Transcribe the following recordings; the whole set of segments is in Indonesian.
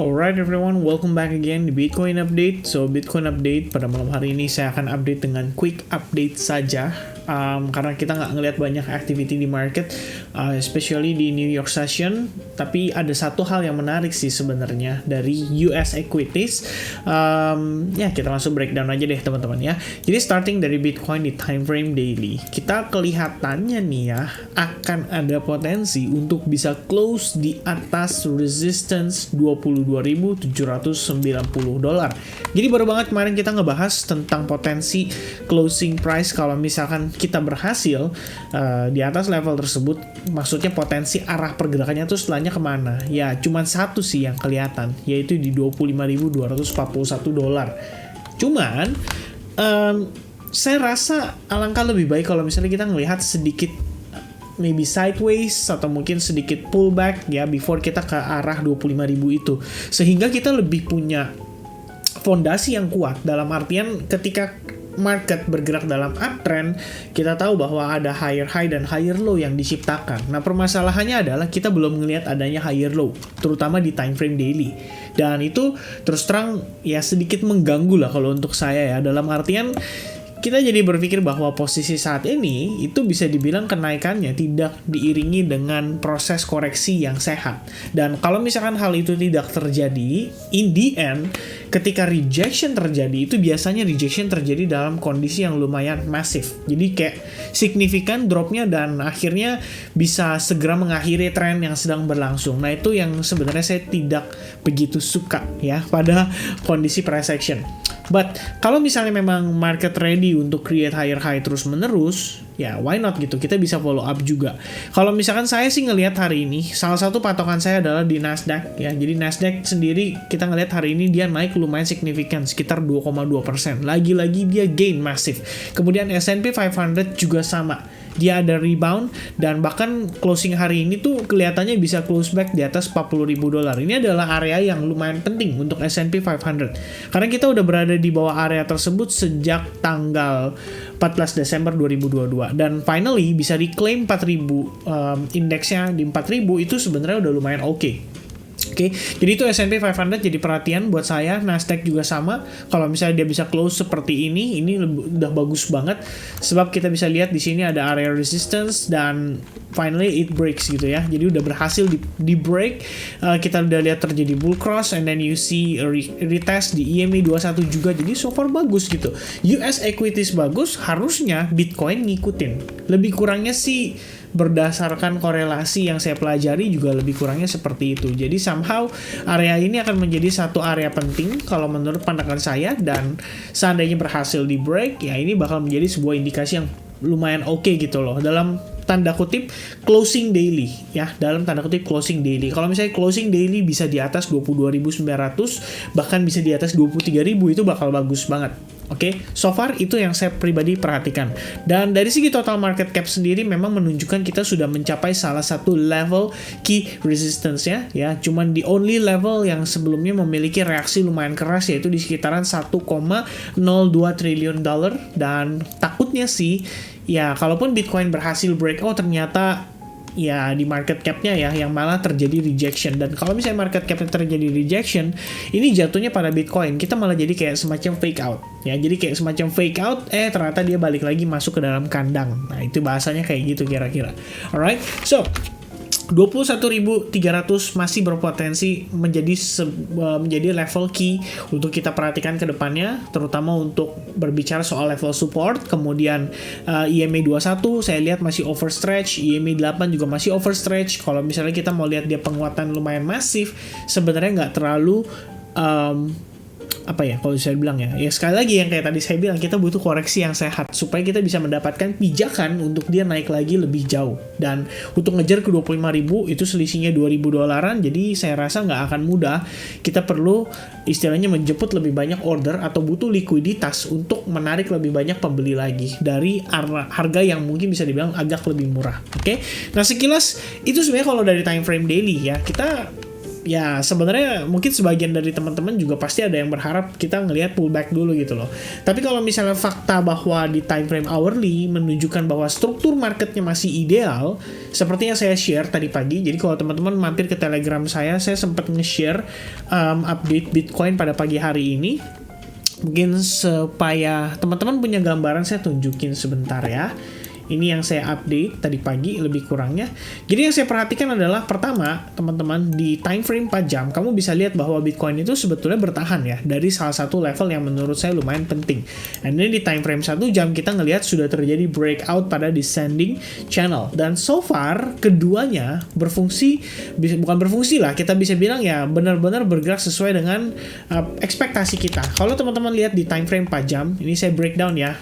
Alright everyone, welcome back again di Bitcoin Update. So Bitcoin Update pada malam hari ini saya akan update dengan quick update saja, karena kita nggak ngelihat banyak activity di market, especially di New York session. Tapi ada satu hal yang menarik sih sebenarnya dari US equities. Ya kita langsung breakdown aja deh teman-teman ya. Jadi starting dari Bitcoin di time frame daily, kita kelihatannya nih ya akan ada potensi untuk bisa close di atas resistance 22.790 dolar. Jadi baru banget kemarin kita ngebahas tentang potensi closing price kalau misalkan kita berhasil di atas level tersebut, maksudnya potensi arah pergerakannya tuh setelahnya kemana. Ya cuman satu sih yang kelihatan, yaitu di 25.241 dolar. Cuman saya rasa alangkah lebih baik kalau misalnya kita ngelihat sedikit maybe sideways atau mungkin sedikit pullback ya before kita ke arah 25.000 itu, sehingga kita lebih punya fondasi yang kuat. Dalam artian ketika market bergerak dalam uptrend, kita tahu bahwa ada higher high dan higher low yang diciptakan. Nah permasalahannya adalah kita belum melihat adanya higher low, terutama di time frame daily, dan itu terus terang ya sedikit mengganggu lah kalau untuk saya ya. Dalam artian kita jadi berpikir bahwa posisi saat ini itu bisa dibilang kenaikannya tidak diiringi dengan proses koreksi yang sehat. Dan kalau misalkan hal itu tidak terjadi, in the end, ketika rejection terjadi, itu biasanya rejection terjadi dalam kondisi yang lumayan masif. Jadi kayak signifikan dropnya dan akhirnya bisa segera mengakhiri tren yang sedang berlangsung. Nah itu yang sebenarnya saya tidak begitu suka ya pada kondisi price action. But kalau misalnya memang market ready untuk create higher high terus menerus, ya why not gitu, kita bisa follow up juga. Kalau misalkan saya sih ngelihat hari ini, salah satu patokan saya adalah di Nasdaq ya. Jadi Nasdaq sendiri kita ngelihat hari ini dia naik lumayan signifikan, sekitar 2,2%. Lagi-lagi dia gain masif. Kemudian S&P 500 juga sama. Dia ada rebound dan bahkan closing hari ini tuh kelihatannya bisa close back di atas 40.000 dolar. Ini adalah area yang lumayan penting untuk S&P 500 karena kita udah berada di bawah area tersebut sejak tanggal 14 Desember 2022 dan finally bisa reclaim 4.000, indeksnya di 4.000 itu sebenarnya udah lumayan oke. Oke, jadi itu S&P 500 jadi perhatian buat saya. Nasdaq juga sama. Kalau misalnya dia bisa close seperti ini udah bagus banget. Sebab kita bisa lihat di sini ada area resistance dan finally it breaks gitu ya. Jadi udah berhasil di break. Kita udah lihat terjadi bull cross and then you see a retest di EMA 21 juga. Jadi so far bagus gitu. US equities bagus, harusnya Bitcoin ngikutin. Lebih kurangnya sih berdasarkan korelasi yang saya pelajari juga lebih kurangnya seperti itu. Jadi somehow area ini akan menjadi satu area penting kalau menurut pandangan saya, dan seandainya berhasil di break ya ini bakal menjadi sebuah indikasi yang lumayan oke gitu loh dalam tanda kutip closing daily ya, dalam tanda kutip closing daily. Kalau misalnya closing daily bisa di atas 22.900 bahkan bisa di atas 23.000 itu bakal bagus banget. Oke, so far itu yang saya pribadi perhatikan. Dan dari segi total market cap sendiri memang menunjukkan kita sudah mencapai salah satu level key resistance-nya ya. Cuman di only level yang sebelumnya memiliki reaksi lumayan keras, yaitu di sekitaran 1,02 triliun dolar. Dan takutnya sih ya kalaupun Bitcoin berhasil breakout ternyata ya di market cap-nya ya yang malah terjadi rejection. Dan kalau misalnya market cap-nya terjadi rejection, ini jatuhnya pada Bitcoin kita malah jadi kayak semacam fake out ya. Jadi kayak semacam fake out, ternyata dia balik lagi masuk ke dalam kandang. Nah itu bahasanya kayak gitu kira-kira. Alright, so 21.300 masih berpotensi menjadi level key untuk kita perhatikan ke depannya, terutama untuk berbicara soal level support. Kemudian EMA 21 saya lihat masih overstretch, EMA 8 juga masih overstretch. Kalau misalnya kita mau lihat dia penguatan lumayan masif, sebenarnya nggak terlalu apa ya kalau saya bilang ya sekali lagi yang kayak tadi saya bilang, kita butuh koreksi yang sehat supaya kita bisa mendapatkan pijakan untuk dia naik lagi lebih jauh. Dan untuk ngejar ke 25.000 itu selisihnya 2.000 dolaran, jadi saya rasa nggak akan mudah. Kita perlu istilahnya menjemput lebih banyak order atau butuh likuiditas untuk menarik lebih banyak pembeli lagi dari harga yang mungkin bisa dibilang agak lebih murah. Oke, nah sekilas itu sebenarnya kalau dari time frame daily ya. Kita ya sebenarnya mungkin sebagian dari teman-teman juga pasti ada yang berharap kita ngelihat pullback dulu gitu loh. Tapi kalau misalnya fakta bahwa di time frame hourly menunjukkan bahwa struktur marketnya masih ideal, seperti yang saya share tadi pagi. Jadi kalau teman-teman mampir ke Telegram saya sempat nge-share update Bitcoin pada pagi hari ini. Mungkin supaya teman-teman punya gambaran, saya tunjukin sebentar ya. Ini yang saya update tadi pagi lebih kurangnya. Jadi yang saya perhatikan adalah pertama, teman-teman, di time frame 4 jam, kamu bisa lihat bahwa Bitcoin itu sebetulnya bertahan ya, dari salah satu level yang menurut saya lumayan penting. Dan ini di time frame 1 jam, kita ngelihat sudah terjadi breakout pada descending channel. Dan so far, keduanya berfungsi, bukan berfungsi lah, kita bisa bilang ya benar-benar bergerak sesuai dengan ekspektasi kita. Kalau teman-teman lihat di time frame 4 jam, ini saya breakdown ya.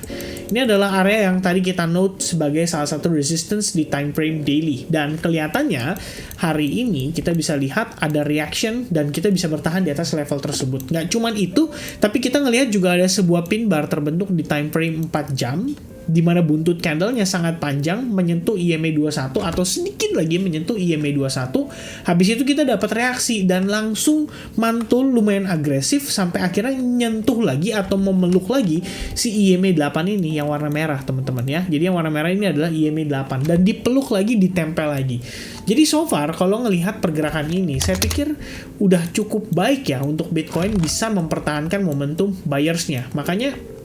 Ini adalah area yang tadi kita note sebagai salah satu resistance di time frame daily. Dan kelihatannya hari ini kita bisa lihat ada reaction dan kita bisa bertahan di atas level tersebut. Nggak cuman itu, tapi kita ngelihat juga ada sebuah pin bar terbentuk di time frame 4 jam, di mana buntut candlenya sangat panjang menyentuh EMA 21 atau sedikit lagi menyentuh EMA 21. Habis itu kita dapat reaksi dan langsung mantul lumayan agresif sampai akhirnya nyentuh lagi atau memeluk lagi si EMA 8 ini yang warna merah, teman-teman ya. Jadi yang warna merah ini adalah EMA 8 dan dipeluk lagi, ditempel lagi. Jadi so far kalau ngelihat pergerakan ini, saya pikir udah cukup baik ya untuk Bitcoin bisa mempertahankan momentum buyersnya. Makanya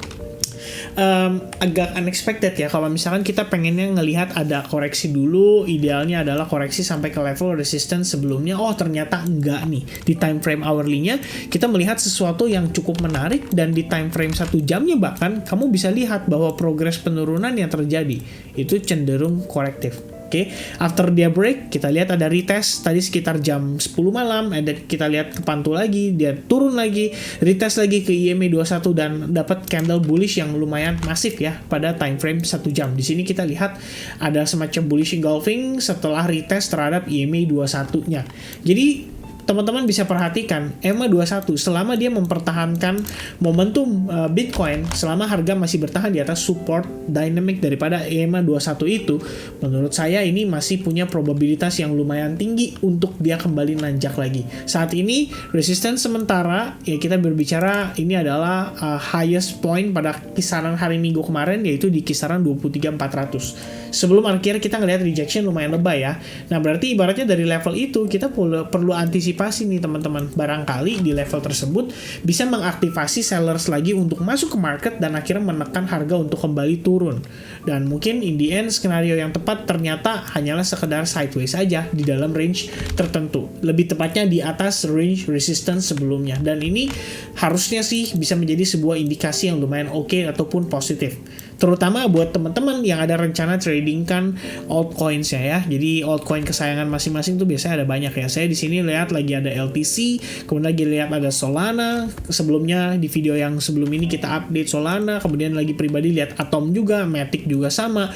agak unexpected ya kalau misalkan kita pengennya ngelihat ada koreksi dulu, idealnya adalah koreksi sampai ke level resistance sebelumnya. Oh ternyata enggak nih, di time frame hourly-nya kita melihat sesuatu yang cukup menarik, dan di time frame 1 jamnya bahkan kamu bisa lihat bahwa progres penurunan yang terjadi itu cenderung korektif. Oke, after dia break, kita lihat ada retest tadi sekitar jam 10 malam, ada kita lihat kepantul lagi, dia turun lagi, retest lagi ke EMA 21 dan dapat candle bullish yang lumayan masif ya pada time frame 1 jam. Di sini kita lihat ada semacam bullish engulfing setelah retest terhadap EMA 21-nya. Jadi teman-teman bisa perhatikan EMA 21 selama dia mempertahankan momentum Bitcoin, selama harga masih bertahan di atas support dynamic daripada EMA 21 itu, menurut saya ini masih punya probabilitas yang lumayan tinggi untuk dia kembali nanjak lagi. Saat ini resistance sementara ya, kita berbicara ini adalah highest point pada kisaran hari Minggu kemarin, yaitu di kisaran 23.400. Sebelum akhirnya kita ngelihat rejection lumayan lebay ya. Nah berarti ibaratnya dari level itu kita perlu antisipasi nih teman-teman. Barangkali di level tersebut bisa mengaktifasi sellers lagi untuk masuk ke market dan akhirnya menekan harga untuk kembali turun. Dan mungkin in the end skenario yang tepat ternyata hanyalah sekedar sideways saja di dalam range tertentu. Lebih tepatnya di atas range resistance sebelumnya. Dan ini harusnya sih bisa menjadi sebuah indikasi yang lumayan oke ataupun positif. Terutama buat teman-teman yang ada rencana trading kan altcoins ya. Jadi altcoin kesayangan masing-masing tuh biasanya ada banyak ya. Saya di sini lihat lagi ada LTC, kemudian lagi lihat ada Solana. Sebelumnya di video yang sebelum ini kita update Solana, kemudian lagi pribadi lihat Atom juga, Matic juga sama,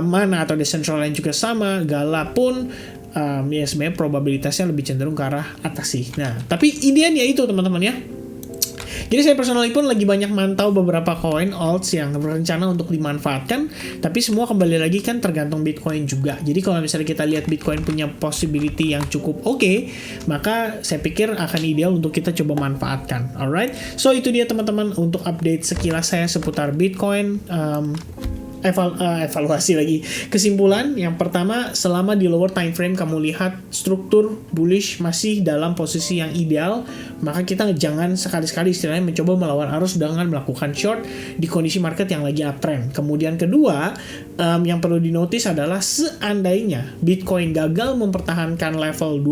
Mana atau Decentraland juga sama, Gala pun ya sebenarnya probabilitasnya lebih cenderung ke arah atas sih. Nah, tapi idealnya itu teman-teman ya. Jadi saya personally pun lagi banyak mantau beberapa koin alts yang berencana untuk dimanfaatkan, tapi semua kembali lagi kan tergantung Bitcoin juga. Jadi kalau misalnya kita lihat Bitcoin punya possibility yang cukup oke, maka saya pikir akan ideal untuk kita coba manfaatkan. Alright, so itu dia teman-teman untuk update sekilas saya seputar Bitcoin. Evaluasi lagi. Kesimpulan yang pertama, selama di lower time frame kamu lihat struktur bullish masih dalam posisi yang ideal, maka kita jangan sekali-sekali istilahnya mencoba melawan arus dengan melakukan short di kondisi market yang lagi uptrend. Kemudian kedua, yang perlu dinotis adalah seandainya Bitcoin gagal mempertahankan level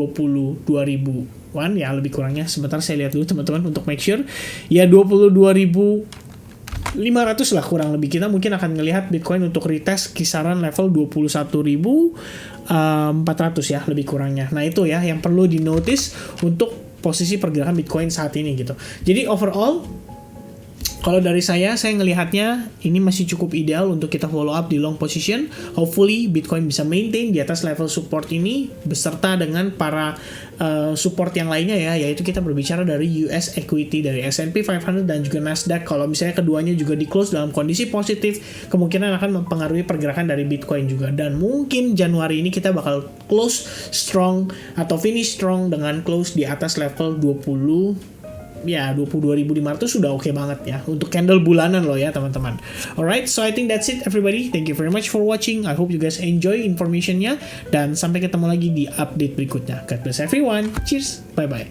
22.000-an ya, lebih kurangnya sebentar saya lihat dulu teman-teman untuk make sure ya, 22.500 lah kurang lebih. Kita mungkin akan ngelihat Bitcoin untuk retest kisaran level 21.400 ya lebih kurangnya. Nah itu ya yang perlu dinotis untuk posisi pergerakan Bitcoin saat ini gitu. Jadi overall Kalau dari saya ngelihatnya ini masih cukup ideal untuk kita follow up di long position. Hopefully Bitcoin bisa maintain di atas level support ini beserta dengan para support yang lainnya ya, yaitu kita berbicara dari US equity, dari S&P 500 dan juga Nasdaq. Kalau misalnya keduanya juga di close dalam kondisi positif, kemungkinan akan mempengaruhi pergerakan dari Bitcoin juga. Dan mungkin Januari ini kita bakal close strong atau finish strong dengan close di atas level 22.500 sudah oke banget ya untuk candle bulanan loh ya teman-teman. Alright, so I think that's it everybody. Thank you very much for watching. I hope you guys enjoy informationnya dan sampai ketemu lagi di update berikutnya. God bless everyone. Cheers. Bye bye.